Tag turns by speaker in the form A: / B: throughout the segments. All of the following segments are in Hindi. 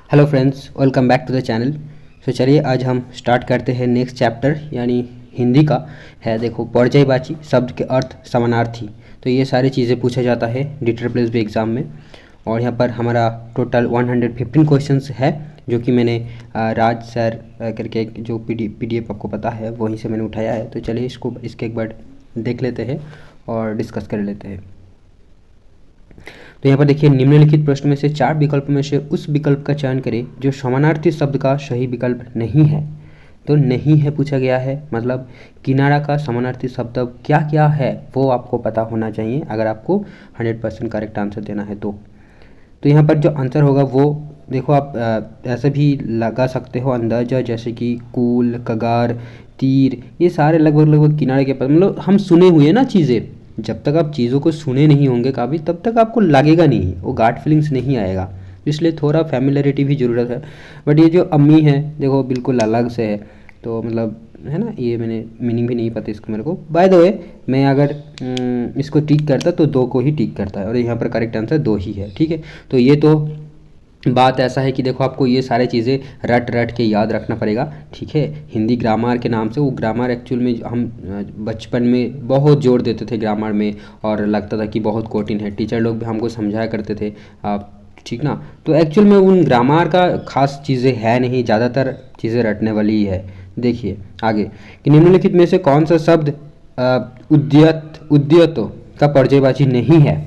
A: Hello friends, welcome back to the channel. चलिए आज हम स्टार्ट करते हैं नेक्स्ट चैप्टर यानी हिंदी का है। देखो, पर्यायवाची शब्द के अर्थ समानार्थी, तो ये सारी चीज़ें पूछा जाता है DRPLSB एग्ज़ाम में। और यहाँ पर हमारा टोटल 115 क्वेश्चंस है जो कि मैंने राज सर करके एक जो PDF आपको पता है वहीं से मैंने उठाया है। तो चलिए इसके एक बार देख लेते हैं और डिस्कस कर लेते हैं। तो यहाँ पर देखिए, निम्नलिखित प्रश्न में से 4 विकल्प में से उस विकल्प का चयन करें जो समानार्थी शब्द का सही विकल्प नहीं है। तो नहीं है पूछा गया है, मतलब किनारा का समानार्थी शब्द क्या क्या है वो आपको पता होना चाहिए अगर आपको 100% करेक्ट आंसर देना है। तो यहाँ पर जो आंसर होगा वो देखो, आप ऐसे भी लगा सकते हो अंदाजा, जैसे कि कूल, कगार, तीर, ये सारे लगभग किनारे के पास, मतलब हम सुने हुए ना चीज़ें। जब तक आप चीज़ों को सुने नहीं होंगे काफ़ी, तब तक आपको लगेगा नहीं, वो गाट फीलिंग्स नहीं आएगा। इसलिए थोड़ा फैमिलियरिटी भी ज़रूरत है। बट ये जो अम्मी है देखो बिल्कुल अलग से है, तो मतलब है ना, ये मैंने मीनिंग भी नहीं पता इसको मेरे को। बाय द वे, मैं अगर इसको टिक करता तो 2 को ही टिक करता है और यहाँ पर करेक्ट आंसर 2 ही है। ठीक है, तो ये तो बात ऐसा है कि देखो आपको ये सारी चीज़ें रट के याद रखना पड़ेगा। ठीक है, हिंदी ग्रामर के नाम से, वो ग्रामर एक्चुअल में हम बचपन में बहुत जोर देते थे ग्रामर में, और लगता था कि बहुत कठिन है। टीचर लोग भी हमको समझाया करते थे, ठीक ना। तो एक्चुअल में उन ग्रामर का खास चीज़ें है नहीं, ज़्यादातर चीज़ें रटने वाली ही है। देखिए आगे कि निम्नलिखित में से कौन सा शब्द उद्यत का पर्यायवाची नहीं है।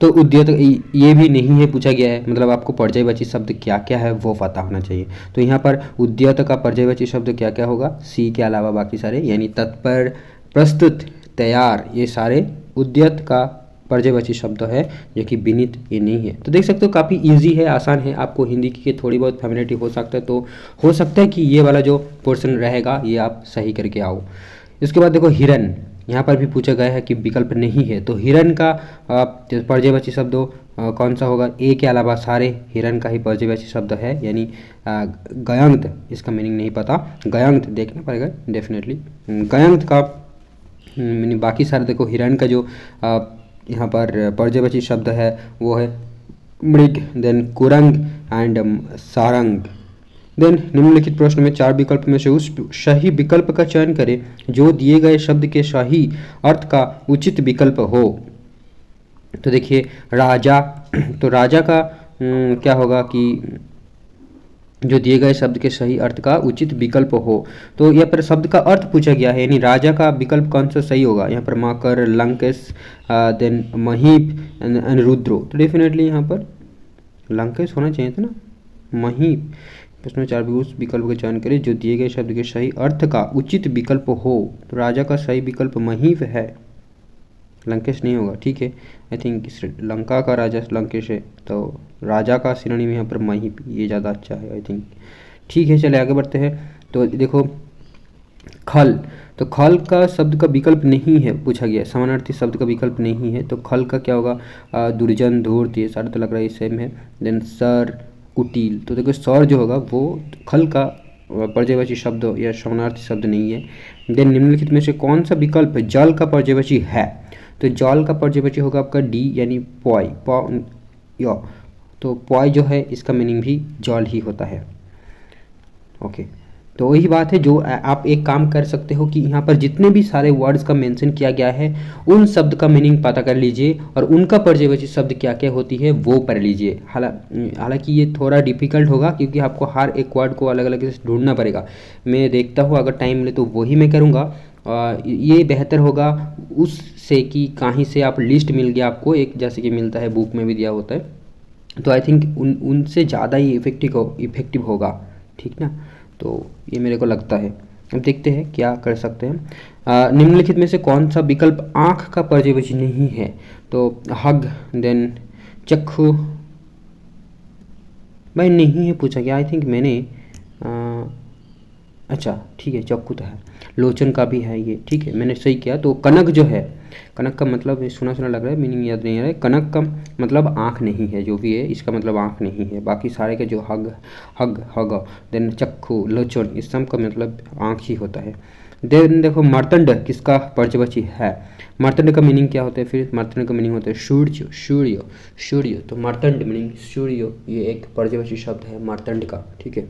A: तो उद्यत ये भी नहीं है पूछा गया है, मतलब आपको पर्यायवाची शब्द क्या क्या है वो पता होना चाहिए। तो यहाँ पर उद्यत का पर्यायवाची शब्द क्या क्या होगा, सी के अलावा बाकी सारे, यानी तत्पर, प्रस्तुत, तैयार, ये सारे उद्यत का पर्यायवाची शब्द है, जो कि विनीत ये नहीं है। तो देख सकते हो काफ़ी इजी है, आसान है। आपको हिंदी की थोड़ी बहुत फैमिलिटी हो सकता है, तो हो सकता है कि ये वाला जो पोर्शन रहेगा ये आप सही करके आओ। इसके बाद देखो हिरन, यहाँ पर भी पूछा गया है कि विकल्प नहीं है। तो हिरन का पर्यायवाची शब्द कौन सा होगा, ए के अलावा सारे हिरन का ही पर्यायवाची शब्द है, यानी गयंत। इसका मीनिंग नहीं पता, गयंत देखना पड़ेगा डेफिनेटली। गयंत का मीनिंग, बाकी सारे देखो हिरन का जो यहाँ पर पर्यायवाची शब्द है वो है मृग, देन कुरंग एंड सारंग। देन निम्नलिखित प्रश्न में 4 विकल्प में से उस सही विकल्प का चयन करें जो दिए गए शब्द के सही अर्थ का उचित विकल्प हो। तो देखिए राजा, तो राजा का क्या होगा कि जो दिए गए शब्द के सही अर्थ का उचित विकल्प हो। तो यहाँ पर शब्द का अर्थ पूछा गया है, यानी राजा का विकल्प कौन सा सही होगा। यहाँ पर मकर, लंकेश, देन महीप एंड रुद्रो। तो डेफिनेटली यहाँ पर लंकेश होना चाहिए था ना, महीप। प्रश्न 4 भी उस विकल्प का चयन करें जो दिए गए शब्द के सही अर्थ का उचित विकल्प हो। तो राजा का सही विकल्प महीप है, लंकेश नहीं होगा। ठीक है, आई थिंक लंका का राजा लंकेश है, तो राजा का सिनोनिम यहाँ पर महीप, ये ज़्यादा अच्छा है आई थिंक। ठीक है, चले आगे बढ़ते हैं। तो देखो खल, तो खल का शब्द का विकल्प नहीं है पूछा गया, समानार्थी शब्द का विकल्प नहीं है। तो खल का क्या होगा, दुर्जन, धूर्त, ये सारे तो लग रहा है सेम है। देन सर, कुटिल, तो देखो सौर जो होगा वो खल का पर्यायवाची शब्द या समानार्थी शब्द नहीं है। देन निम्नलिखित में से कौन सा विकल्प जल का पर्यायवाची है। तो जल का पर्यायवाची होगा आपका डी, यानी पॉय, तो पॉय जो है इसका मीनिंग भी जल ही होता है। ओके, तो वही बात है जो आप एक काम कर सकते हो कि यहाँ पर जितने भी सारे वर्ड्स का मेंशन किया गया है उन शब्द का मीनिंग पता कर लीजिए और उनका पर्यायवाची शब्द क्या क्या होती है वो पढ़ लीजिए। हालांकि ये थोड़ा डिफिकल्ट होगा क्योंकि आपको हर एक वर्ड को अलग अलग से ढूंढना पड़ेगा। मैं देखता हूँ अगर टाइम मिले तो वही मैं करूँगा। ये बेहतर होगा उससे कि कहीं से आप लिस्ट मिल गया आपको एक, जैसे कि मिलता है बुक में भी दिया होता है, तो आई थिंक उनसे ज़्यादा ही इफेक्टिव होगा। ठीक ना, तो ये मेरे को लगता है। अब देखते हैं क्या कर सकते हैं। निम्नलिखित में से कौन सा विकल्प आँख का पर्यायवाची नहीं है। तो हग, देन चक्षु, भाई नहीं है पूछा गया, आई थिंक मैंने अच्छा ठीक है, चक्कू तो है, लोचन का भी है ये, ठीक है मैंने सही किया। तो कनक जो है, कनक का मतलब सुना सुना लग रहा है, मीनिंग याद नहीं आ रहा है। कनक का मतलब आँख नहीं है, जो भी है इसका मतलब आँख नहीं है। बाकी सारे के जो हग, देन चक्खू, लोचन, इस सब का मतलब आँख ही होता है। देन देखो मार्तंड किसका पर्ययवाची है। मार्तंड का मीनिंग क्या होता है, फिर मार्तंड का मीनिंग होता है सूर्य, सूर्य, सूर्य। तो मार्तंड मीनिंग सूर्य, ये एक पर्ययवाची शब्द है मार्तंड का, ठीक है।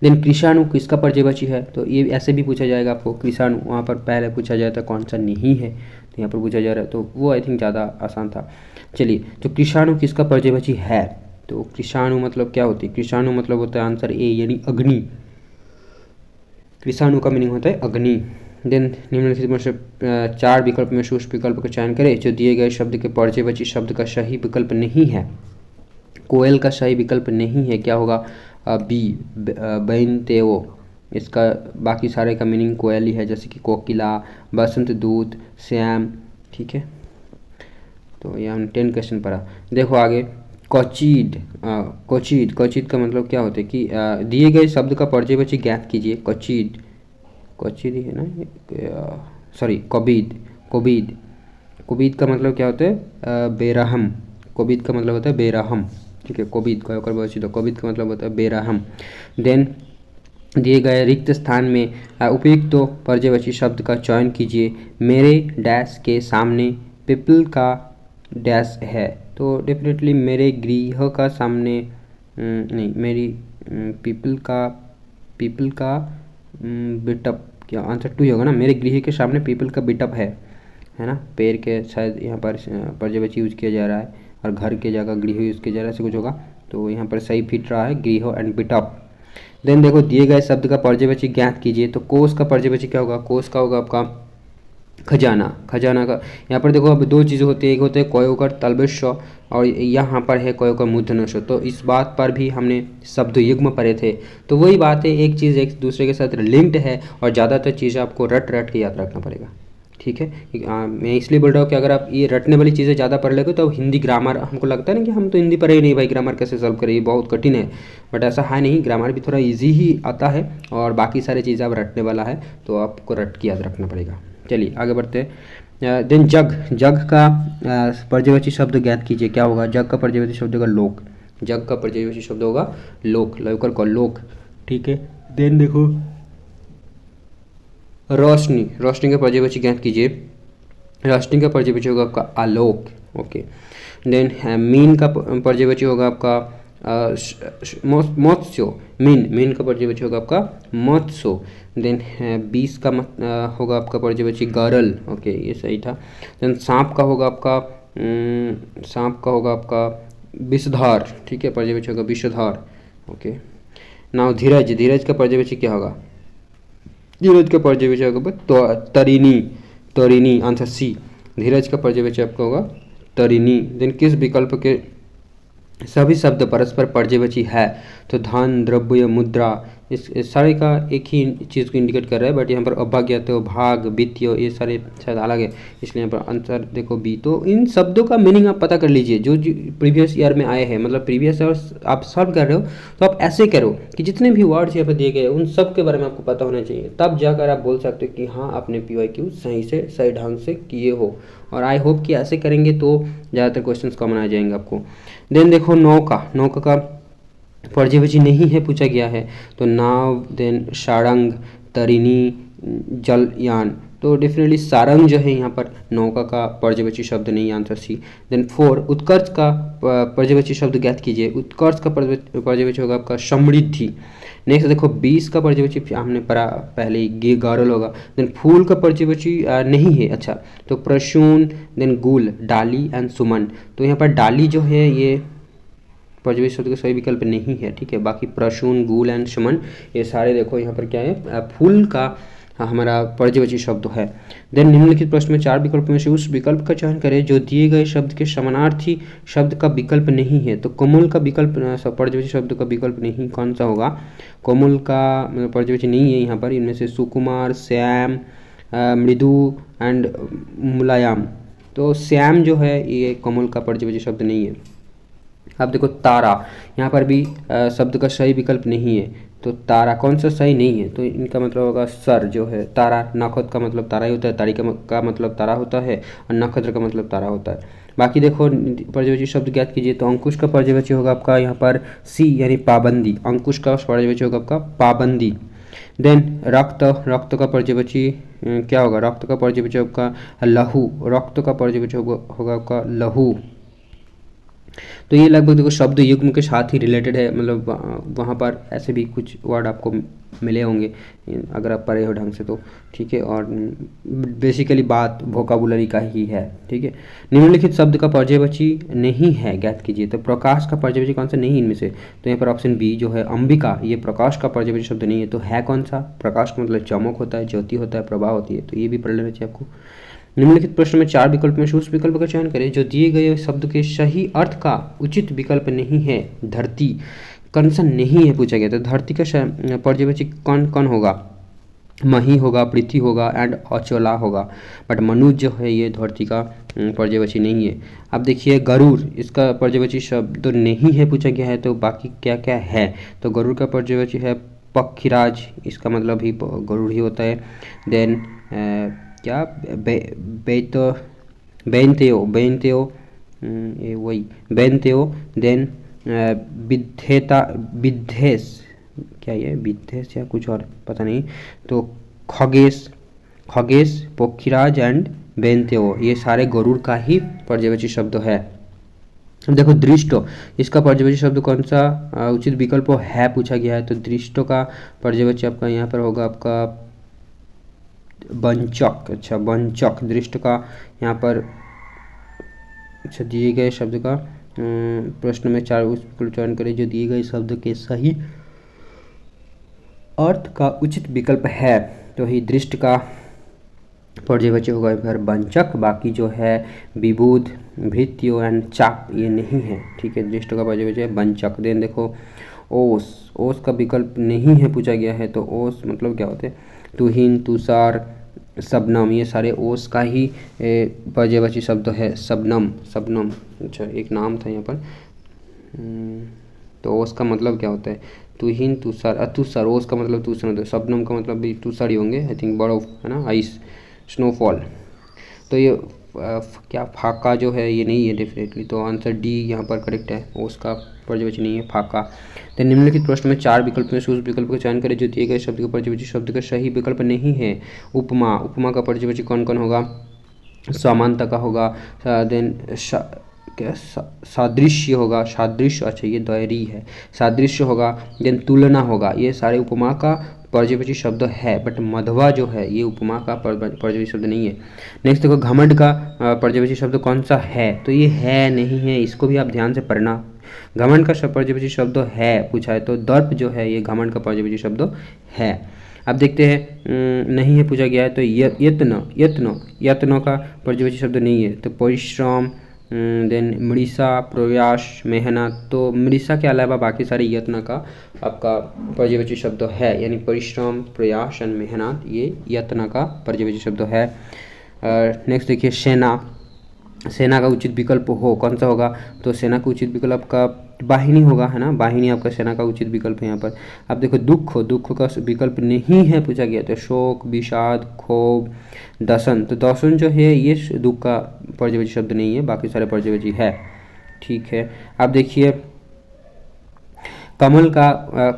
A: देन कृषाणु किसका पर्ययवाची है, तो ये ऐसे भी पूछा जाएगा आपको, कृषाणु वहाँ पर पहले पूछा जाता है कौन सा नहीं है, तो यहाँ पर पूछा जा रहा है, तो वो आई थिंक ज़्यादा आसान था। चलिए, तो कृषाणु किसका पर्ययवाची है, तो कृषाणु मतलब क्या होती है, कृषाणु मतलब होता है आंसर ए यानी अग्नि। कृषाणु का मीनिंग होता है अग्नि। देन निम्नलिखित में से 4 विकल्प में से उस विकल्प का चयन करें जो दिए गए शब्द के पर्ययवाची शब्द का सही विकल्प नहीं है। कोयल का सही विकल्प नहीं है, क्या होगा, बी बैनतेओ। इसका बाकी सारे का मीनिंग कोयल ही है, जैसे कि कोकिला, बसंत दूत, श्याम, ठीक है। तो ये हम 10 क्वेश्चन पढ़ा। देखो आगे, कोचिड, कोचिड, कोचिड का मतलब क्या होता है कि दिए गए शब्द का पर्ययवाची ज्ञात कीजिए। कोचिड, कोचिड ही है ना, सॉरी कोबिद, कोबिद, कोबिद का मतलब क्या होता है, बेरहम। कोबिद का मतलब होता है बेरहम, ठीक है। कोबिद कोबिद का मतलब होता है बेरहम। देन दिए गए रिक्त स्थान में उपयुक्त तो पर्ययवाची शब्द का चयन कीजिए। मेरे डैश के सामने पीपल का डैश है, तो डेफिनेटली मेरे गृह का सामने नहीं, मेरी पीपल का बिटअप, क्या आंसर 2 होगा ना, मेरे गृह के सामने पीपल का बिटअप है ना, पेड़ के शायद यहाँ पर पर्ययवाची यूज किया जा रहा है, और घर के जगह गृह यूज किया जा रहा है, ऐसे कुछ होगा, तो यहाँ पर सही फिट रहा है गृह एंड बिटअप। देन देखो, दिए गए शब्द का पर्ययवाची ज्ञात कीजिए, तो कोष का पर्ययवाची क्या होगा, कोष का होगा आपका खजाना। खजाना का यहाँ पर देखो अब 2 चीज़ें होती है, एक होता है कोयोकर तलबेश्व और यहाँ पर है कोयोकर मूर्धन्यस्व। तो इस बात पर भी हमने शब्द युग्म पढ़े थे, तो वही बात है, एक चीज़ एक दूसरे के साथ लिंक्ड है और ज़्यादातर चीज़ें आपको रट के याद रखना पड़ेगा, ठीक है। मैं इसलिए बोल रहा हूँ कि अगर आप ये रटने वाली चीज़ें ज़्यादा पढ़ लेंगे तो हिंदी ग्रामर, हमको लगता है ना कि हम तो हिंदी पढ़े ही नहीं भाई, ग्रामर कैसे सॉल्व करें, ये बहुत कठिन है, बट ऐसा है नहीं, ग्रामर भी थोड़ा इजी ही आता है और बाकी सारी चीज़ें आप रटने वाला है, तो आपको रट के याद रखना पड़ेगा। चलिए आगे बढ़ते हैं। देन जग, जग का पर्ययवाची शब्द ज्ञात कीजिए, क्या होगा, जग का पर्ययवाची शब्द होगा लोक। जग का पर्ययवाची शब्द होगा लोक, लवकर को लोक, ठीक है। देन देखो, रोशनी, रोशनी का पर्ययवाची ज्ञात कीजिए। रोशनी का पर्ययवाची होगा आपका आलोक, ओके। देन मीन का पर्ययवाची होगा आपका मत्स्य, मीन, मीन का पर्ययवाची होगा आपका मत्स्य। देन 20 का होगा आपका पर्ययवाची गरल, ओके, ये सही था। देन सांप का होगा आपका विषधर, ठीक है, पर्ययवाची होगा विषधर, ओके। नाउ धीरज, धीरज का पर्ययवाची क्या होगा, धीरज का पर्ययवाची होगा तरिणी, तरिणी, आंसर सी। धीरज का पर्ययवाची आपका होगा तरिणी। देन किस विकल्प के सभी शब्द परस्पर पर्ययवाची है, तो धन, द्रव्य, मुद्रा, इस सारे का एक ही चीज़ को इंडिकेट कर रहा है, बट यहाँ पर अभाग्यतो, भाग, वित्तीय, ये सारे शायद अलग है, इसलिए यहाँ पर आंसर देखो बी। तो इन शब्दों का मीनिंग आप पता कर लीजिए जो प्रीवियस ईयर में आए हैं, मतलब प्रीवियस ईयर आप सॉल्व कर रहे हो तो आप ऐसे करो कि जितने भी वर्ड्स यहाँ पर दिए गए उन सब के बारे में आपको पता होना चाहिए, तब जाकर आप बोल सकते हो कि हाँ आपने PYQ सही ढंग से किए हो। और आई होप कि ऐसे करेंगे तो ज़्यादातर क्वेश्चन कॉमन आ जाएंगे आपको। देन देखो, नौका, नौका का पर्ययवाची नहीं है पूछा गया है, तो नाव, देन सारंग, तरिणी, जलयान, तो डेफिनेटली सारंग जो है यहाँ पर नौका का पर्ययवाची शब्द नहीं, आंसर सी। देन 4 उत्कर्ष का पर्ययवाची शब्द ज्ञात कीजिए। उत्कर्ष का पर्ययवाची होगा आपका समृद्धि। नेक्स्ट देखो, 20 का पर्ययवाची हमने पढ़ा पहले ही, गौरल होगा। देन फूल का पर्ययवाची नहीं है, अच्छा, तो प्रसून, देन गुल, डाली एंड सुमन, तो यहाँ पर डाली जो है ये पर्ययवाची शब्द का सही विकल्प नहीं है, ठीक है। बाकी प्रसून, गुल एंड सुमन ये सारे देखो यहाँ पर क्या है, फूल का हमारा पर्ययवाची शब्द है। देन निम्नलिखित प्रश्न में 4 विकल्प में से उस विकल्प का चयन करें जो दिए गए शब्द के समानार्थी शब्द का विकल्प नहीं है, तो कोमल का विकल्प पर्ययवाची शब्द का विकल्प नहीं कौन सा होगा, कोमल का पर्ययवाची नहीं है यहाँ पर, इनमें से सुकुमार, श्याम, मृदु एंड मुलायम, तो श्याम जो है ये कोमल का पर्ययवाची शब्द नहीं है। अब देखो तारा, यहाँ पर भी शब्द का सही विकल्प नहीं है, तो तारा कौन सा सही नहीं है, तो इनका मतलब होगा सर जो है, तारा, नक्षत्र का मतलब तारा ही होता है, तारिका का मतलब तारा होता है और नक्षत्र का मतलब तारा होता है। बाकी देखो पर्ययवाची शब्द ज्ञात कीजिए, तो अंकुश का पर्ययवाची होगा आपका यहाँ पर सी यानी पाबंदी, अंकुश का पर्ययवाची होगा आपका पाबंदी। देन रक्त, रक्त का पर्ययवाची क्या होगा? रक्त का पर्ययवाची आपका लहू, रक्त का पर्ययवाची होगा आपका लहू। तो ये लगभग देखो शब्द युग्म के साथ ही रिलेटेड है, मतलब वहाँ पर ऐसे भी कुछ वर्ड आपको मिले होंगे अगर आप पढ़े हो ढंग से तो, ठीक है। और बेसिकली बात वोकाबुलरी का ही है, ठीक है। निम्नलिखित शब्द का पर्ययवाची नहीं है, ज्ञात कीजिए। तो प्रकाश का पर्ययवाची कौन सा नहीं इनमें से? तो यहाँ पर ऑप्शन बी जो है अंबिका, ये प्रकाश का पर्ययवाची शब्द नहीं है। तो है कौन सा? प्रकाश का मतलब चमक होता है, ज्योति होता है, प्रभा होती है। तो ये भी पढ़ लेना चाहिए आपको। निम्नलिखित प्रश्न में 4 विकल्प में से उस विकल्प का चयन करें जो दिए गए शब्द के सही अर्थ का उचित विकल्प नहीं है। धरती कौन सा नहीं है पूछा गया। तो धरती का पर्ययवाची कौन कौन होगा? मही होगा, पृथ्वी होगा एंड अचोला होगा। बट मनुज जो है ये धरती का पर्ययवाची नहीं है। अब देखिए गरुड़, इसका पर्ययवाची शब्द नहीं है पूछा गया है। तो बाकी क्या क्या है? तो गरुड़ का पर्ययवाची है पक्षीराज, इसका मतलब ही गरुड़ ही होता है। देन क्या बेनतेओ ये वही बेनतेओ। देन विद्धेश, क्या ये विद्धेश या कुछ और पता नहीं। तो खगेश, पोखिराज एंड बेनतेओ, ये सारे गरुड़ का ही पर्ययवाची शब्द है। देखो दृष्ट, इसका पर्ययवाची शब्द कौन सा उचित विकल्प है पूछा गया है। तो दृष्ट का पर्ययवाची आपका यहाँ पर होगा आपका वंचक। अच्छा वंचक, दृष्ट का यहाँ पर अच्छा दिए गए शब्द का प्रश्न में 4 उस चयन करें जो दिए गए शब्द के सही अर्थ का उचित विकल्प है। तो ही दृष्ट का पर्ययवाची होगा फिर वंचक। बाकी जो है विबुध, भृत्यो एंड चाप ये नहीं है, ठीक है। दृष्ट का पर्ययवाची है वंचक। देन देखो ओस, ओस का विकल्प नहीं है पूछा गया है। तो ओस मतलब क्या होते हैं? तुहिन, तुषार, शबनम, ये सारे ओस का ही पर्ययवाची शब्द है। शबनम, शबनम अच्छा एक नाम था यहाँ पर। तो ओस का मतलब क्या होता है? तुहिन, तुषार, तुषार, ओस का मतलब तुषार होता है। शबनम का मतलब भी तुषार ही होंगे आई थिंक, बर्फ है ना, आइस, स्नोफॉल। तो ये क्या फाका जो है ये नहीं है डेफिनेटली। तो आंसर डी यहाँ पर करेक्ट है, ओस का पर्ययवाची नहीं है फाका। तो निम्नलिखित प्रश्न में 4 विकल्प में से उस विकल्प का चयन करें जो दिए गए शब्द के पर्ययवाची शब्द का सही विकल्प नहीं है। उपमा, उपमा का पर्ययवाची कौन कौन होगा? समानता का होगा। देन क्या सादृश्य होगा, सादृश्य, अच्छा ये द्वैरी है, सादृश्य होगा। देन तुलना होगा, ये सारे उपमा का पर्ययवाची शब्द है। बट मधवा जो है ये उपमा का पर्ययवाची शब्द नहीं है। नेक्स्ट देखो घमंड का पर्ययवाची शब्द कौन सा है? तो ये है नहीं है, इसको भी आप ध्यान से पढ़ना। घमंड का पर्ययवाची शब्द है पूछा है। तो दर्प जो है ये घमंड का पर्ययवाची शब्द है। अब देखते हैं नहीं है पूछा गया है। तो यत्न, यत्न, यत्न का पर्ययवाची शब्द नहीं है। तो परिश्रम, देन मृषा, प्रयास, मेहनत। तो मृषा के अलावा बाकी सारे यत्न का आपका पर्ययवाची शब्द है, यानी परिश्रम, प्रयास एंड मेहनत ये यत्न का पर्ययवाची शब्द है। नेक्स्ट देखिए सेना, सेना का उचित विकल्प हो कौन सा होगा? तो सेना का उचित विकल्प आपका वाहिनी होगा, है ना, वाहिनी आपका सेना का उचित विकल्प है यहाँ पर। अब देखो दुख, दुख का विकल्प नहीं है पूछा गया। तो शोक, विषाद, क्षोभ, दसन। तो दसन जो है ये दुख का पर्ययवाची शब्द नहीं है, बाकी सारे पर्ययवाची है, ठीक है। अब देखिए कमल का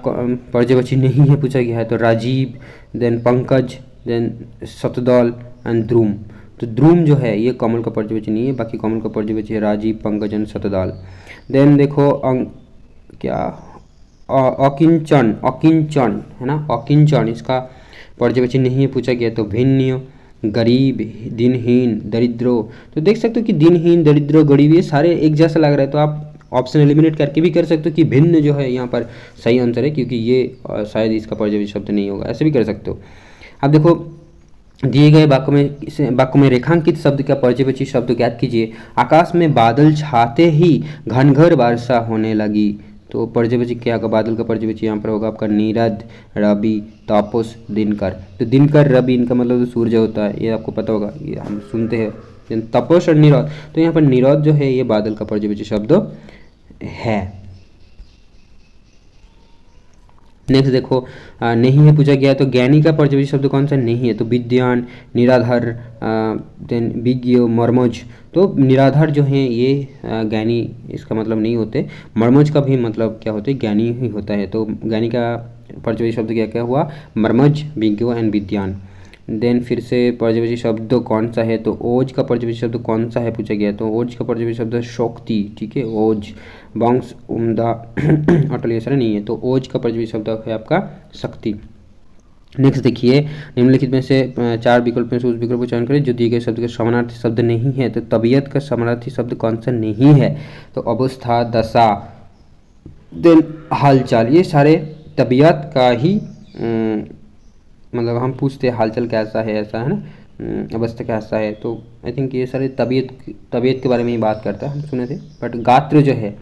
A: पर्ययवाची नहीं है पूछा गया है। तो राजीव, देन पंकज, देन शतदल एंड ध्रुम। तो ध्रुम जो है ये कमल का पर्ययवाची नहीं है, बाकी कमल का पर्ययवाची है राजीव, पंकज एंड शतदल। देन देखो क्या अकिंचन, अकिंचन है ना, अकिंचन, इसका पर्ययवाची नहीं है पूछा गया। तो भिन्न, गरीब, दिनहीन, दरिद्रो। तो देख सकते हो कि दिनहीन, दरिद्रो, गरीब ये सारे एक जैसा लग रहा है। तो आप ऑप्शन एलिमिनेट करके भी कर सकते हो कि भिन्न जो है यहाँ पर सही आंसर है, क्योंकि ये शायद इसका पर्ययवाची शब्द नहीं होगा, ऐसे भी कर सकते हो। अब देखो दिए गए वाक्य में रेखांकित शब्द का पर्ययवाची शब्द ज्ञात कीजिए। आकाश में बादल छाते ही घनघोर वर्षा होने लगी। तो पर्ययवाची क्या होगा? बादल का पर्ययवाची यहाँ पर होगा आपका नीरद, रवि, तापस, दिनकर। तो दिनकर, रवि इनका मतलब तो सूर्य होता है, ये आपको पता होगा, ये हम सुनते हैं। तपस और नीरद, तो यहाँ पर नीरद जो है ये बादल का पर्ययवाची शब्द है। नेक्स्ट देखो नहीं है पूछा गया है, तो ज्ञानी का पर्यवेक्षी शब्द कौन सा नहीं है, तो विद्वान, निराधार, देन विज्ञ, मर्मज। तो निराधार जो है ये ज्ञानी इसका मतलब नहीं होते, मर्मज का भी मतलब क्या होता है, ज्ञानी ही होता है। तो ज्ञानी का पर्यवेक्षी शब्द क्या क्या हुआ, मर्मज, विज्ञ एंड विद्वान। देन फिर से पर्यवेक्षी शब्द कौन सा है, तो ओज का पर्यवेक्षी शब्द कौन सा है पूछा गया है, तो ओज का पर्यवेक्षी शब्द शोक्ति, ठीक है, ओज, वंश, उम्दा, अटल, ये सारे नहीं है, तो ओज का पर्यवेक्षी शब्द है आपका शक्ति। नेक्स्ट देखिए, निम्नलिखित में से 4 विकल्प में से उस विकल्प को चयन करें जो दिए गए शब्द का समानार्थी शब्द नहीं है। तो तबीयत का समानार्थी शब्द कौन सा नहीं है, तो अवस्था, दशा, देन हालचाल, ये सारे तबीयत का ही मतलब हम पूछते हैं हालचाल कैसा है, ऐसा है ना, अवस्था कैसा है, तो आई थिंक ये सारे तबीयत के बारे में ही बात करता है, हम सुने थे। बट गात्र जो है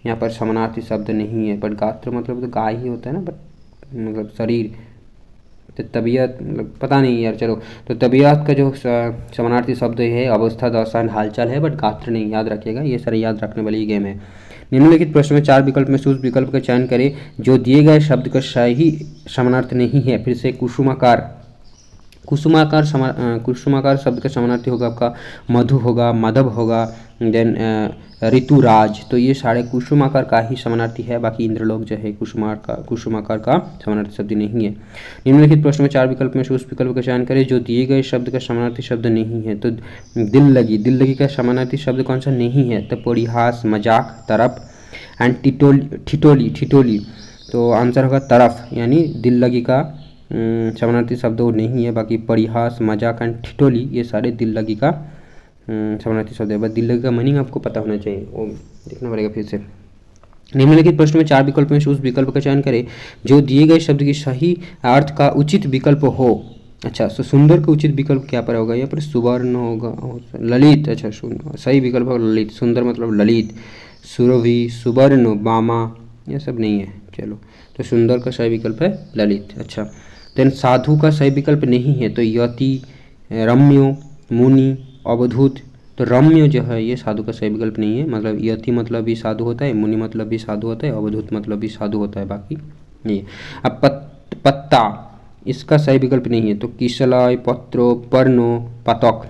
A: यहाँ पर समानार्थी शब्द नहीं है, बट गात्र मतलब तो गाय ही होता है ना, बट मतलब शरीर, तो तबीयत मतलब पता नहीं यार, चलो। तो तबीयत का जो समानार्थी शब्द है अवस्था, दशा, हालचाल है, बट गात्र नहीं, याद रखिएगा, ये सारे याद रखने वाली गेम है। निम्नलिखित प्रश्न में 4 विकल्प में से उस विकल्प का चयन करें जो दिए गए शब्द का सही समानार्थी नहीं है। फिर से कुसुमाकार, कुसुमाकार शब्द का समानार्थी होगा आपका मधु होगा, माधव होगा, देन ऋतुराज, तो ये सारे कुसुमाकार का ही समानार्थी है, बाकी इंद्रलोक जो है कुसुमाकार का समानार्थी शब्द नहीं है। निम्नलिखित प्रश्न में 4 विकल्प में से उस विकल्प का चयन करें जो दिए गए शब्द का समानार्थी शब्द नहीं है। तो दिल लगी का समानार्थी शब्द कौन सा नहीं है, तो परिहास, मजाक, तरफ एंड ठिठोली, तो आंसर होगा तरफ, यानी दिल लगी का समानार्थी शब्द वो नहीं है। बाकी परिहास, मजाक एंड ठिठोली ये सारे दिल लगी का समानार्थी शब्द है। बस दिल लगी का मीनिंग आपको पता होना चाहिए, वो देखना पड़ेगा फिर से। निम्नलिखित प्रश्न में 4 विकल्प में से उस विकल्प का चयन करें जो दिए गए शब्द की सही अर्थ का उचित विकल्प हो। अच्छा, तो सुंदर का उचित विकल्प क्या पर होगा, यहाँ पर सुवर्ण होगा, ललित, अच्छा सही विकल्प होगा ललित, सुंदर मतलब ललित, सुरभि, सुवर्ण, बामा, ये सब नहीं है, चलो। तो सुंदर का सही विकल्प है ललित। अच्छा, देन साधु का सही विकल्प नहीं है, तो यति, रम्यो, मुनि, अवधूत, तो रम्य जो है ये साधु का सही विकल्प नहीं है, मतलब यति मतलब भी साधु होता है, मुनि मतलब भी साधु होता है, अवधूत मतलब भी साधु होता है, बाकी नहीं। अब पत्ता, इसका सही विकल्प नहीं है, तो किसलय, पत्रो, पर्णो, पातक,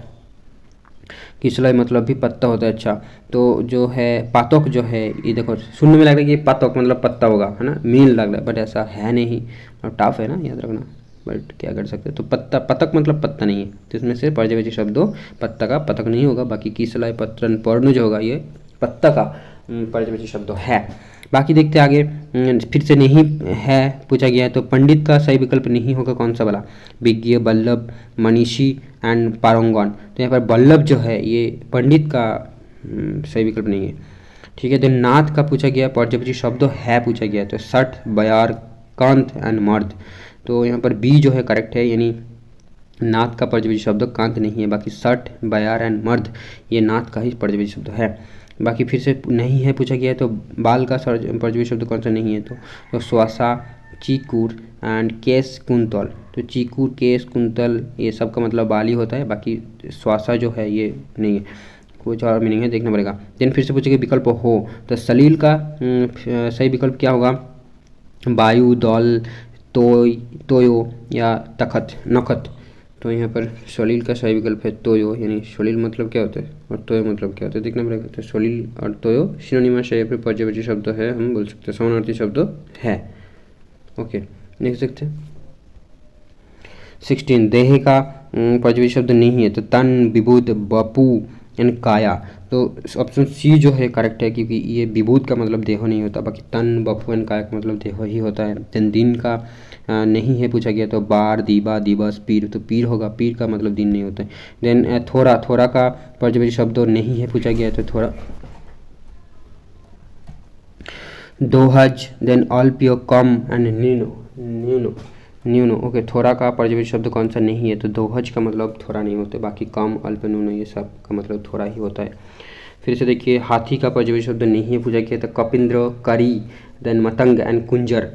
A: किसलय मतलब भी पत्ता होता है। अच्छा, तो जो है पातक जो है ये देखो सुनने में लग रहा है कि पातक मतलब पत्ता होगा, है ना, मीन लग रहा है, बट ऐसा है नहीं, और टफ है ना, याद रखना, बट क्या कर सकते हैं। तो पतक मतलब पत्ता नहीं है, तो इसमें से पर्यवेक्षी शब्द पत्ता का पतक नहीं होगा। बाकी किसलय, पत्रन, पर्ण जो होगा ये पत्ता का पर्यवेक्षी शब्द है। बाकी देखते आगे, फिर से नहीं है पूछा गया है, तो पंडित का सही विकल्प नहीं होगा कौन सा वाला, विज्ञ, बल्लभ, मनीषी एंड पारंगन। तो यहाँ पर बल्लभ जो है ये पंडित का सही विकल्प नहीं है, ठीक है। तो नाथ का पूछा गया पर्यवेक्षी शब्द है पूछा गया, तो सठ, बयार, कांत एंड मर्द, तो यहाँ पर बी जो है करेक्ट है, यानी नाथ का पर्यवेक्षी शब्द कांत नहीं है। बाकी सठ, बयार एंड मर्द ये नाथ का ही पर्यवेक्षी शब्द है। बाकी फिर से नहीं है पूछा गया है, तो बाल का पर्यवेक्षी शब्द कौन सा नहीं है, तो श्वासा, चीकूर एंड केस, कुंतल, तो चीकूर, केस, कुंतल ये सब का मतलब बाल ही होता है, बाकी श्वासा जो है ये नहीं है, कुछ और मीनिंग है, देखना पड़ेगा। देन फिर से पूछेगा विकल्प हो, तो सलील का सही विकल्प क्या होगा, वायु, दौल, तोयो या तखत, नखत, तो यहाँ पर सलील का सही विकल्प है तोयो, यानी सलील मतलब क्या होता है और तोयो मतलब क्या होता है, देखना पड़ेगा। तो सलील और तोयो सिनोनिमस है या फिर पर्यवेक्षी शब्द है, हम बोल सकते हैं समानार्थी शब्द है। ओके, नेक्स्ट देखते हैं 16, देह का पर्यवेक्षी शब्द नहीं है, तो तन, विभूत, बपू एंड काया, तो ऑप्शन सी जो है करेक्ट है, क्योंकि ये विभूत का मतलब देह नहीं होता, बाकी तन, बपू एंड काया का मतलब देह ही होता है। देन दिन का नहीं है पूछा गया, तो बार, दीवा, दिवस, पीर, तो पीर होगा, पीर का मतलब दिन नहीं होता है। देन थोड़ा का पर्यवेक्षी शब्द नहीं है पूछा गया, तो थोड़ा, दोहज, देन अल्पियो, कम एंड न्यूनो, ओके। थोड़ा का पर्यवेक्षी शब्द कौन सा नहीं है, तो दोहज का मतलब थोड़ा नहीं होता, बाकी कम, अल्प, न्यूनो ये सब का मतलब थोड़ा ही होता है। फिर से देखिए हाथी का पर्यवेक्षी शब्द नहीं है पूछा गया, तो कपिंद्र, करी, देन मतंग एंड कुंजर,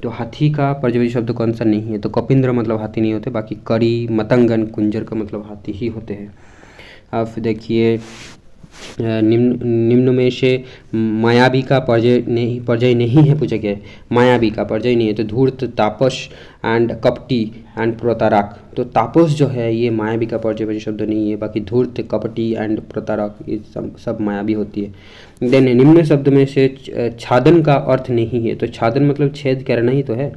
A: तो हाथी का पर्यवेक्षी शब्द कौन सा नहीं है, तो कपिंद्र मतलब हाथी नहीं होते, बाकी करी, मतंग एंड कुंजर का मतलब हाथी ही होते हैं। अब देखिए निम्न में से मायावी का पर्याय नहीं है पूछा गया है। मायावी का पर्याय नहीं है तो धूर्त, तापस एंड कपटी एंड प्रतारक। तो तापस जो है ये मायावी का पर्यायवाची शब्द नहीं है, बाकी धूर्त, कपटी एंड प्रतारक ये सब मायावी होती है। देन निम्न शब्द में से छादन का अर्थ नहीं है, तो छादन मतलब छेद करना ही तो है,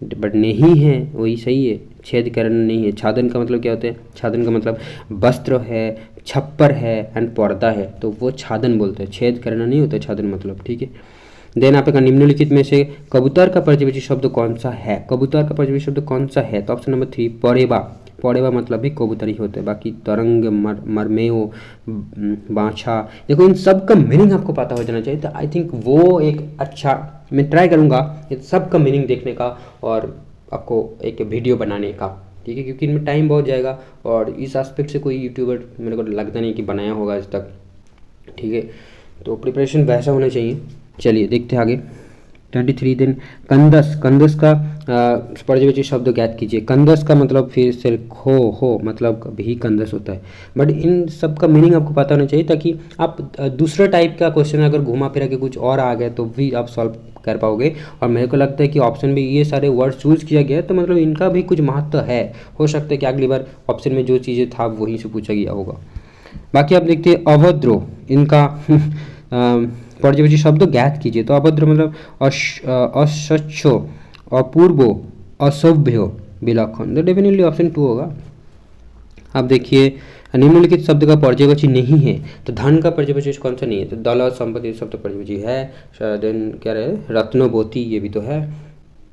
A: बट नहीं है वही सही है, छेद करना नहीं है। छादन का मतलब क्या होता है? छादन का मतलब वस्त्र है, छप्पर है एंड पर्दा है, तो वो छादन बोलते हैं, छेद करना नहीं होता छादन मतलब, ठीक है। देन आपका निम्नलिखित में से कबूतर का पर्यायवाची शब्द कौन सा है? कबूतर का पर्यायवाची शब्द कौन सा है? तो ऑप्शन नंबर 3 परेवा। परेवा मतलब भी कबूतर ही होता है, बाकी तरंग, मरमेओ, बाछा, देखो इन सब का मीनिंग आपको पता हो जाना चाहिए। तो आई थिंक वो एक अच्छा, मैं ट्राई करूँगा इन सब का मीनिंग देखने का और आपको एक वीडियो बनाने का, ठीक है, क्योंकि इनमें टाइम बहुत जाएगा और इस एस्पेक्ट से कोई यूट्यूबर मेरे को लगता नहीं कि बनाया होगा आज तक, ठीक है। तो प्रिपरेशन वैसा होना चाहिए। चलिए देखते हैं आगे 23। दिन कंदस। कंदस का पर्यायवाची शब्द ज्ञात कीजिए। कंदस का मतलब फिर से हो मतलब भी कंदस होता है, बट इन सब का मीनिंग आपको पता होना चाहिए ताकि आप दूसरा टाइप का क्वेश्चन अगर घुमा फिरा के कुछ और आ गए तो भी आप सॉल्व कर पाओगे। और मेरे को लगता है कि ऑप्शन में ये सारे वर्ड चूज किया गया है तो मतलब इनका भी कुछ महत्व है। हो सकता है कि अगली बार ऑप्शन में जो चीज़ें था वहीं से पूछा गया होगा। बाकी आप देखते हैं अभद्रो, इनका पर्यायवाची शब्द ज्ञात कीजिए। तो अभद्र मतलब अस्वच्छ, अपूर्व, असभ्य, विलक्षण, तो डेफिनेटली ऑप्शन 2 होगा। अब देखिए निम्नलिखित शब्द का पर्यायवाची नहीं है, तो धन का पर्यायवाची कौन सा नहीं है? तो दौलत, संपत्ति सब तो पर्यायवाची है। देन क्या रहे? रत्नवती, ये भी तो है,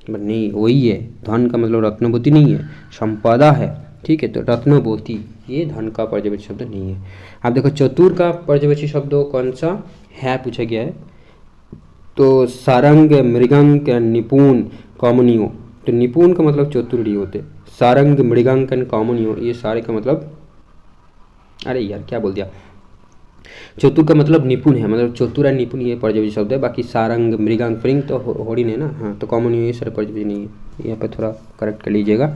A: बट नहीं वही है, धन का मतलब रत्नवती नहीं है, संपदा है, ठीक है। तो रत्नवती ये धन का पर्यायवाची शब्द नहीं है। आप देखो चतुर का पर्यायवाची शब्द कौन सा है पूछा गया है। तो सारंग, मृगंक, निपुण, कौमुनियो। तो निपुण का मतलब चतुर ही होते, सारंग, मृगंक, कौमुनियो ये सारे का मतलब, अरे यार क्या बोल दिया, चतुर का मतलब निपुण है, मतलब चतुर और निपुण ये पर्यायवाची शब्द है। बाकी सारंग, मृगांक, फ्रिंग तो हो ही नहीं ना, हाँ, तो कॉमन ये सारे पर्यायवाची नहीं है, यहाँ पे थोड़ा करेक्ट कर लीजिएगा।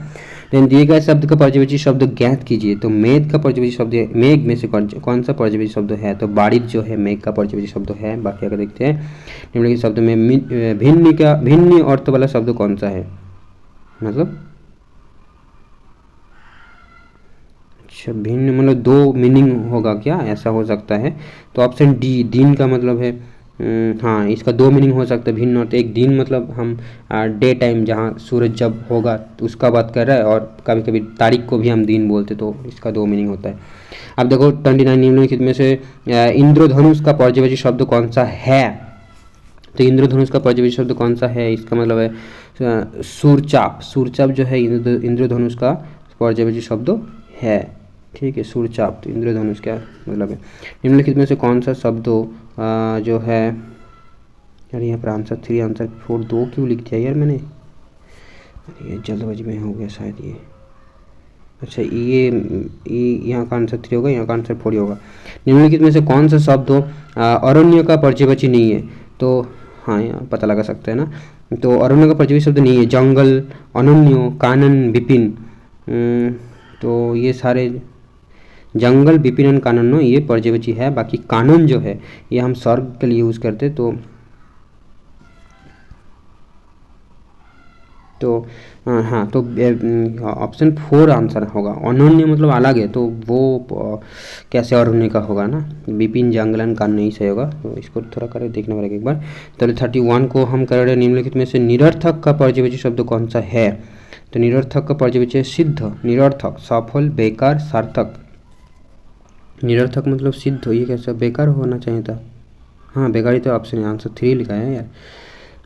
A: देन दिए गए शब्द का पर्यायवाची शब्द ज्ञात कीजिए। तो मेघ का पर्यायवाची शब्द है, मेघ में से कौन सा पर्यायवाची शब्द है? तो बारिश जो है मेघ का पर्यायवाची शब्द है। बाकी अगर देखते हैं निम्नलिखित शब्द में भिन्न अर्थ वाला शब्द कौन सा है? मतलब अच्छा, भिन्न मतलब दो मीनिंग होगा क्या? ऐसा हो सकता है। तो ऑप्शन डी, दिन का मतलब है, हाँ इसका दो मीनिंग हो सकता है भिन्न अर्थ। एक दिन मतलब हम डे टाइम जहाँ सूरज जब होगा तो उसका बात कर रहा है, और कभी कभी तारीख को भी हम दिन बोलते, तो इसका दो मीनिंग होता है। अब देखो 29 निम्नलिखित में से इंद्रधनुष का पर्यायवाची शब्द कौन सा है? तो इंद्रधनुष का पर्यायवाची शब्द कौन सा है? इसका मतलब है सूरचाप। सूरचाप जो है इंद्रधनुष का पर्यायवाची शब्द है, ठीक है, सूरचाप। तो इंद्रधनुष क्या मतलब है? निम्नलिखित में से कौन सा शब्द जो है, अरे यहाँ पर आंसर 3 आंसर 4 2 क्यों लिख दिया यार मैंने, ये जल्दबाजी में हो गया शायद ये। अच्छा ये यहाँ का आंसर 3 होगा, यहाँ का आंसर 4 ही होगा। निम्नलिखित में से कौन सा शब्द अरण्य का पर्यायवाची नहीं है? तो हाँ यहाँ पता लगा सकते हैं ना। तो अरण्य का पर्यायवाची शब्द नहीं है, जंगल, अनन्य, कानन, विपिन। तो ये सारे जंगल, विपिन, कानन ये पर्यायवाची है। बाकी कानन जो है ये हम स्वर्ग के लिए यूज़ करते, तो हाँ, तो ऑप्शन 4 आंसर होगा। अनन्य मतलब अलग है, तो वो कैसे अरण्य का होगा ना, विपिन, जंगलन, कानन नहीं सही होगा। तो इसको थोड़ा कर देखना पड़ेगा एक बार। तो 31 को हम कर रहे हैं निम्नलिखित में से निरर्थक का पर्यायवाची शब्द कौन सा है? तो निरर्थक का पर्यायवाची है सिद्ध, निरर्थक, सफल, बेकार, सार्थक। निरर्थक मतलब सिद्ध, ये कैसा बेकार होना चाहिए था, हाँ बेकार ही तो ऑप्शन आंसर 3 लिखा है यार।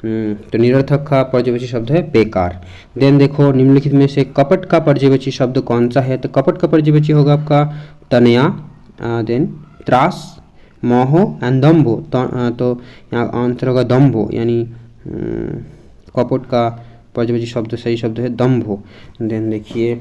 A: तो निरर्थक का पर्यायवाची शब्द है बेकार। देन देखो निम्नलिखित में से कपट का पर्यायवाची शब्द कौन सा है? तो कपट का पर्यायवाची होगा आपका तनया, देन त्रास, मोह एंड दम्भो। तो यहाँ आंसर होगा दम्भो, यानी कपट का पर्यायवाची शब्द सही शब्द है दम्भो। देन देखिए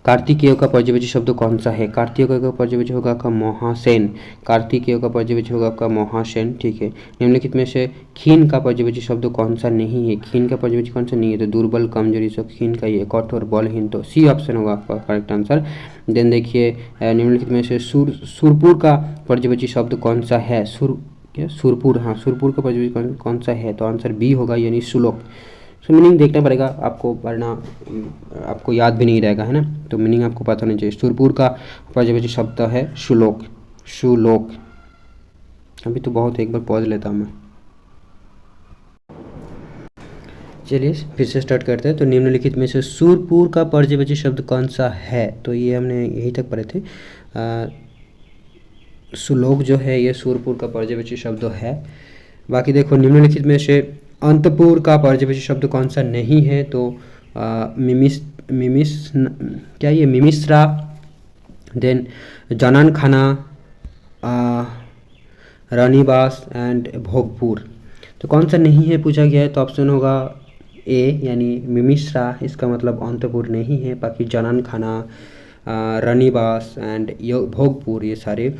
A: कार्तिकेय का पर्ययवाची शब्द कौन सा है? कार्तिकेय का पर्ययवाची होगा आपका महासेन। कार्तिकेय का पर्ययवाची होगा आपका महासेन, ठीक है। निम्नलिखित में से खीन का पर्ययवाची शब्द कौन सा नहीं है? खीन का पर्ययवाची कौन सा नहीं है? तो दुर्बल, कमजोरी, सो खीन का ये कठोर, बलहीन, तो सी ऑप्शन होगा आपका करेक्ट आंसर। देन देखिए निम्नलिखित में से सुरपुर का पर्ययवाची शब्द कौन सा है? सुरपुर, हाँ सुरपुर का पर्ययवाची कौन सा है? तो आंसर बी होगा यानी सुलोक। सो मीनिंग देखना पड़ेगा आपको, वरना आपको याद भी नहीं रहेगा, है ना। तो मीनिंग आपको पता होना चाहिए। सुरपुर का पर्ययवाची शब्द है सुलोक, सुलोक। अभी तो बहुत है, एक बार पॉज लेता हूँ मैं। चलिए फिर से स्टार्ट करते हैं। तो निम्नलिखित में से सुरपुर का पर्ययवाची शब्द कौन सा है? तो ये हमने यहीं तक पढ़े थे। सुलोक जो है ये सुरपुर का पर्ययवाची शब्द है। बाकी देखो निम्नलिखित में से अंतपुर का पर्ययवाची शब्द कौन सा नहीं है? तो क्या ये मिमिश्रा, देन जानन खाना, रानीबास एंड भोगपुर। तो कौन सा नहीं है पूछा गया है? तो ऑप्शन होगा ए यानी मिमिश्रा, इसका मतलब अंतपुर नहीं है। बाकी जानन खाना, रानीबास एंड भोगपुर ये सारे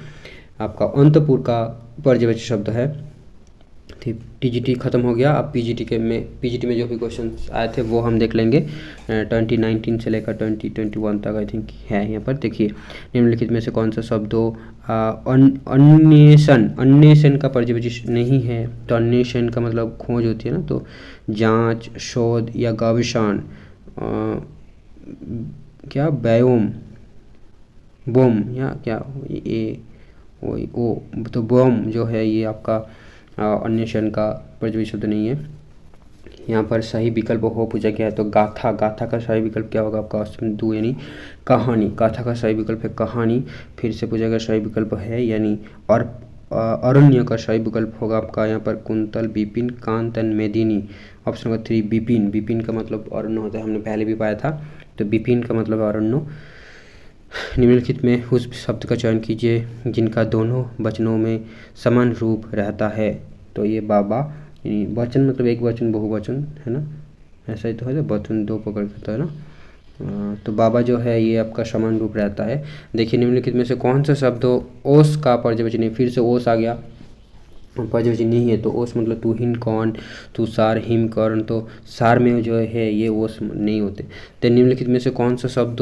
A: आपका अंतपुर का पर्ययवाची शब्द है। ठीक, टीजीटी खत्म हो गया। अब पीजीटी में जो भी क्वेश्चन आए थे वो हम देख लेंगे। 2019 से लेकर 2021 तक आई थिंक है। यहाँ पर देखिए निम्नलिखित में से कौन सा शब्द अन्वेषण का पर्ययवाची नहीं है? तो अन्वेषण का मतलब खोज होती है ना, तो जांच, शोध या गवेषण, क्या व्योम, बोम या क्या तो बोम जो है ये आपका अन्वेषण का पर्ययवाची शब्द नहीं है। यहाँ पर सही विकल्प हो पूछा गया है। तो गाथा, गाथा का सही विकल्प क्या होगा आपका? ऑप्शन 2 यानी कहानी। गाथा का सही विकल्प है कहानी। फिर से पूछा गया सही विकल्प है यानी और अरण्य का सही विकल्प होगा आपका यहाँ पर कुंतल, विपिन, कांत एंड मेदिनी। ऑप्शन नंबर 3 विपिन। विपिन का मतलब अरण्य होता है, हमने पहले भी पाया था। तो विपिन का मतलब अरण्य। निम्नलिखित में उस शब्द का चयन कीजिए जिनका दोनों वचनों में समान रूप रहता है। तो ये बाबा, यानी वचन मतलब एक वचन बहुवचन है ना, ऐसा ही तो है, वचन दो पकड़ के, तो है ना। तो बाबा जो है ये आपका समान रूप रहता है। देखिए निम्नलिखित में से कौन सा शब्द ओस का पर्ययवाची नहीं? फिर से ओस आ गया, पर्ययवाची नहीं है। तो ओस मतलब तुहिन, कौन, तुषार, हिम, कर्ण। तो सार में जो है ये ओस नहीं होते। तो निम्नलिखित में से कौन सा शब्द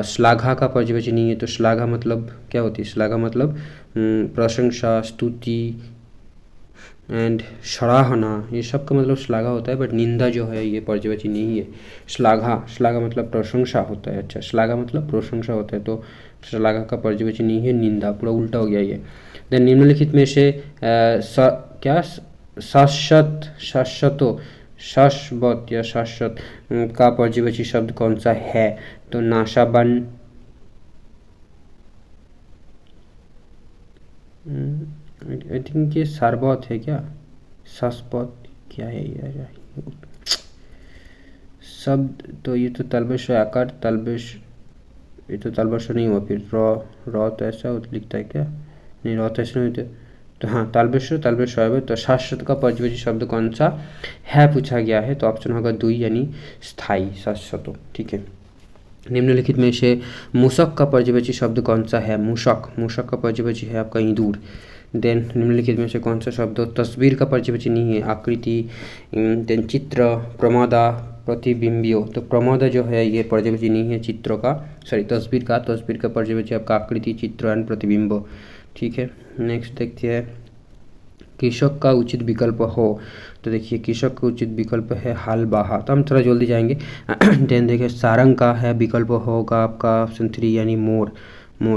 A: श्लाघा का पर्ययवाची नहीं है? तो श्लाघा मतलब क्या होती है? श्लाघा मतलब प्रशंसा, स्तुति एंड सराहना, ये सब का मतलब श्लाघा होता है। बट निंदा जो है ये पर्ययवाची नहीं है। श्लाघा मतलब प्रशंसा होता है। अच्छा, श्लाघा मतलब प्रशंसा होता है, तो श्लाघा का पर्ययवाची नहीं है, निंदा। पूरा उल्टा हो गया ये। देन निम्नलिखित में से शाश्वत या शाश्वत का पर्ययवाची शब्द कौन सा है? तो नाशाबन, आई थिंक ये सारबत है क्या? शाश्वत क्या है यार शब्द? तो ये तो तलबश आकार, तलबश, ये तो तलबश नहीं हुआ। फिर रॉ तो ऐसा लिखता है क्या? नहीं, रॉ तो ऐसा नहीं होता। तो हाँ, तलबश है। तो शाश्वत का पर्ययवाची शब्द कौन सा है पूछा गया है? तो ऑप्शन होगा 2 यानी स्थायी, शाश्वत। ठीक है। निम्नलिखित में से मूषक का पर्ययवाची शब्द कौन सा है? मूषक का पर्ययवाची है आपका इंदूर। देन निम्नलिखित में से कौन सा शब्द तस्वीर का पर्ययवाची नहीं है? आकृति। देन चित्र, प्रमादा, प्रतिबिंबियो। तो प्रमादा जो है ये पर्ययवाची नहीं है चित्रों का, सॉरी तस्वीर का पर्ययवाची आपका आकृति, चित्र एंड प्रतिबिंब। ठीक है। नेक्स्ट देखते हैं कृषक का उचित विकल्प हो। तो देखिए कृषक का उचित विकल्प है हाल बहा। तो हम थोड़ा जल्दी जाएंगे। देन देखिए सारंग का है विकल्प होगा आपका ऑप्शन 3 यानी मोर।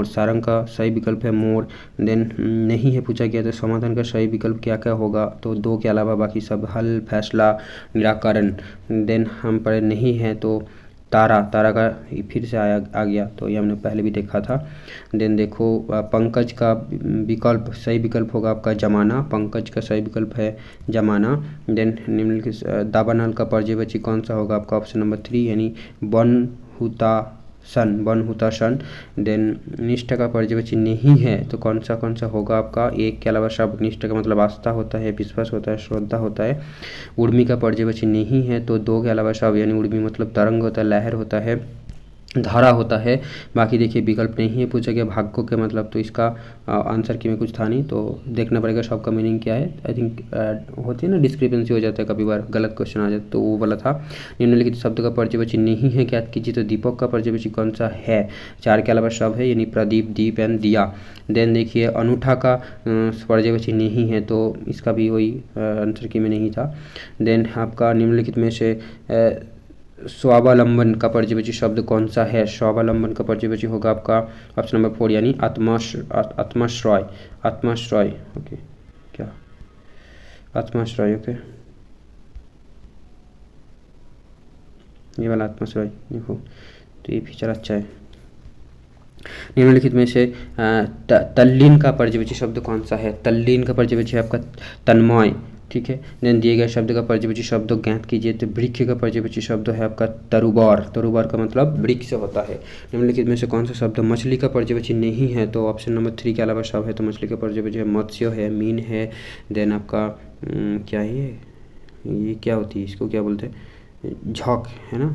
A: सारंग का सही विकल्प है मोर। देन नहीं है पूछा गया। तो समाधान का सही विकल्प क्या क्या होगा? तो 2 के अलावा बाकी सब हल, फैसला, निराकरण। देन हम पर नहीं है तो तारा का फिर से आ गया। तो ये हमने पहले भी देखा था। देन देखो पंकज का विकल्प, सही विकल्प होगा आपका जमाना। पंकज का सही विकल्प है जमाना। देन निम्नलिखित दावानल का पर्ययवाची कौन सा होगा आपका? ऑप्शन नंबर 3 यानी बनहुतासन। देन निष्ठा का पर्ययवाची नहीं है तो कौन सा होगा आपका? एक के अलावा सब। निष्ठा का मतलब आस्था होता है, विश्वास होता है, श्रद्धा होता है। उर्मी का पर्ययवाची नहीं है तो 2 के अलावा सब, यानी उर्मी मतलब तरंग होता है, लहर होता है। धारा होता है। बाकी देखिए विकल्प नहीं है पूछा गया भाग्यों के मतलब, तो इसका आंसर की में कुछ था नहीं, तो देखना पड़ेगा शब्द का मीनिंग क्या है। आई थिंक होती है ना, डिस्क्रिपेंसी हो जाता है कभी बार, गलत क्वेश्चन आ जाता है, तो वो वाला था। निम्नलिखित शब्द का पर्यायवाची नहीं है ज्ञात कीजिए, तो दीपक का पर्यायवाची कौन सा है। 4 के अलावा शब्द है, यानी प्रदीप, दीप एंड दिया। देन देखिए अनूठा का पर्यायवाची नहीं है, तो इसका भी वही आंसर की में नहीं था। देन आपका निम्नलिखित में से स्वावलंबन का पर्यायवाची शब्द कौन सा है। स्वावलंबन का पर्यायवाची होगा आपका ऑप्शन नंबर 4 यानी आत्माश्रय। आत्माश्रय ओके, क्या आत्माश्रय ओके, ये वाला आत्माश्रय देखो, तो ये फीचर अच्छा है। निम्नलिखित में से तल्लीन का पर्यायवाची शब्द कौन सा है। तल्लीन का पर्यायवाची है आपका तन्मय, ठीक है। देन दिए गए शब्द का पर्यायवाची शब्द ज्ञात कीजिए, तो वृक्ष का पर्यायवाची शब्द है आपका तरुबार। तरुबार का मतलब वृक्ष होता है। निम्नलिखित में से कौन सा शब्द मछली का पर्यायवाची नहीं है, तो ऑप्शन नंबर 3 के अलावा शब्द है, तो मछली का पर्यायवाची है मत्स्य है, मीन है। देन आपका क्या है ये क्या होती है, इसको क्या बोलते हैं, झोंक है ना,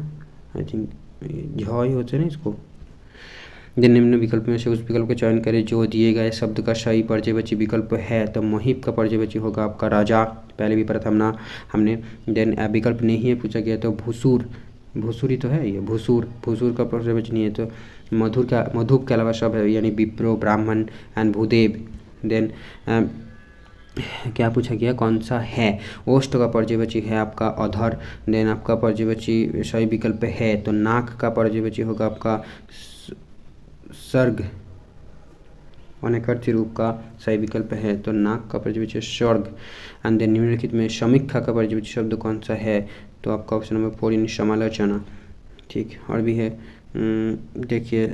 A: आई थिंक झौ ही होते हैं ना इसको। निम्न विकल्प में से उस विकल्प का चयन करें जो दिए गए शब्द का सही पर्यायवाची विकल्प है, तो मुहिब का पर्यायवाची होगा आपका राजा, पहले भी प्रथम ना हमने। देन विकल्प नहीं है पूछा गया, तो भूसुर, भूसुर ही तो है ये, भूसुर, भूसुर का पर्यायवाची नहीं है, तो मधुप के अलावा शब्द है, यानी विप्रो, ब्राह्मण एंड भूदेव। देन क्या पूछा गया कौन सा है। ओष्ठ का पर्यायवाची है आपका अधर। देन आपका पर्यायवाची सही विकल्प है, तो नाक का पर्यायवाची होगा आपका सर्ग, अनेकर्थी रूप का सही विकल्प है, तो नाक का पर्यायवाची स्वर्ग। एंड देन निम्नलिखित में समीक्षा का पर्यायवाची शब्द कौन सा है, तो आपका ऑप्शन नंबर 4 यानी समालोचना, ठीक। और भी है देखिए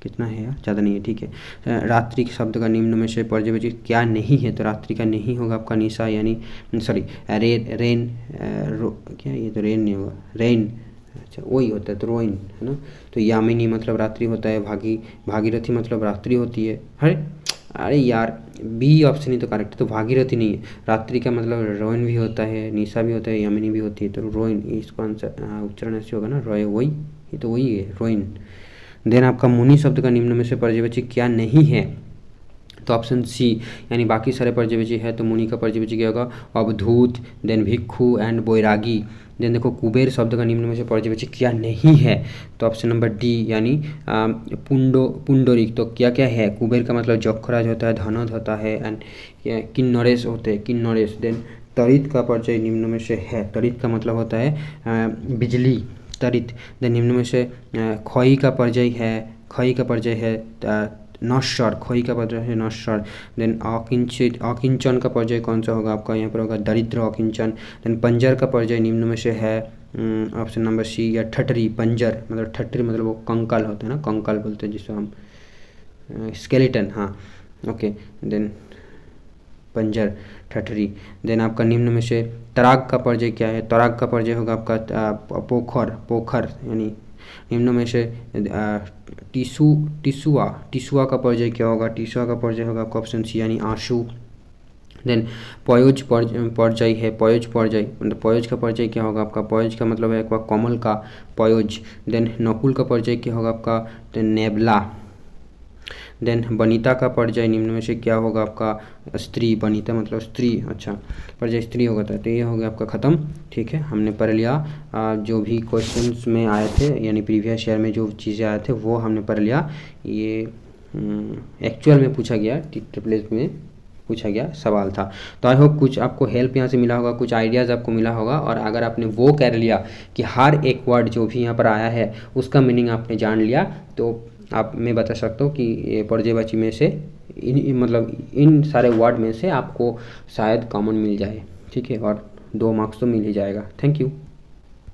A: कितना है यार, ज़्यादा नहीं है, ठीक है। रात्रि के शब्द का निम्न में से पर्यायवाची क्या नहीं है, तो रात्रि का नहीं होगा आपका निशा, यानी सॉरी रेन क्या, ये तो रेन नहीं होगा, रेन, अच्छा वही होता है, तो रोइन है ना। तो यामिनी मतलब रात्रि होता है, भागीरथी मतलब रात्रि होती है। अरे यार बी ऑप्शन ही तो करेक्ट है, तो भागीरथी नहीं है। रात्रि का मतलब रोइन भी होता है, निशा भी होता है, यामिनी भी होती है, तो रोइन, इसको आंसर उच्चारण ऐसे होगा ना, रोय, वही ये तो वही है रोइन। देन आपका मुनि शब्द का निम्न में से पर्यायवाची क्या नहीं है, तो ऑप्शन सी यानी बाकी सारे पर्यायवाची है, तो मुनि का पर्यायवाची क्या होगा अवधूत, देन भिक्षु एंड बैरागी। देन देखो कुबेर शब्द का निम्न में से पर्यायवाची क्या नहीं है, तो ऑप्शन नंबर डी यानी पुंडरिक। तो क्या क्या है, कुबेर का मतलब जखराज होता है, धनद होता है एंड किन्नरेश होते हैं, किन्नरेश। देन तरित का परिचय निम्न में से है, तरित का मतलब होता है बिजली, तरित। देन निम्न में से खई का परिचय है, खई का परिचय है नश्वर, खोई का परिचय है नश्वर। देन अकिंचन का परिचय कौन सा होगा आपका, यहाँ पर होगा दरिद्र अकिंचन। देन पंजर का परिचय निम्न में से है ऑप्शन नंबर सी या ठटरी, पंजर मतलब ठटरी मतलब वो कंकाल होता है ना, कंकाल बोलते हैं जिसको हम स्केलेटन, हाँ ओके। देन पंजर, ठटरी। देन आपका निम्न में से तराग का परिचय क्या है, तराग का परिचय होगा आपका पोखर यानी। निम्न में से टिसुआ का परिचय क्या होगा, टिसुआ का परिचय होगा आपका ऑप्शन सी यानी आंसू। देन पयोज परिचय है, पयोज परिचय मतलब पयोज का परिचय क्या होगा आपका, पयोज का मतलब है आपका कमल का पयोज। देन नकुल का परिचय क्या होगा आपका, तो नेबला। देन वनिता का परिचय निम्न में से क्या होगा आपका, स्त्री, वनिता मतलब स्त्री, अच्छा परिचय स्त्री होगा, तो ये हो गया आपका ख़त्म, ठीक है। हमने पढ़ लिया जो भी क्वेश्चंस में आए थे, यानी प्रीवियस ईयर में जो चीज़ें आए थे वो हमने पढ़ लिया। ये एक्चुअल में पूछा गया, ट्रिपल में पूछा गया सवाल था। तो आई होप कुछ आपको हेल्प यहाँ से मिला होगा, कुछ आइडियाज़ आपको मिला होगा, और अगर आपने वो कर लिया कि हर एक वर्ड जो भी यहाँ पर आया है उसका मीनिंग आपने जान लिया, तो आप मैं बता सकता हूँ कि ये पर्यायवाची में से मतलब इन सारे वर्ड में से आपको शायद कॉमन मिल जाए, ठीक है, और 2 मार्क्स तो मिल ही जाएगा। Thank you.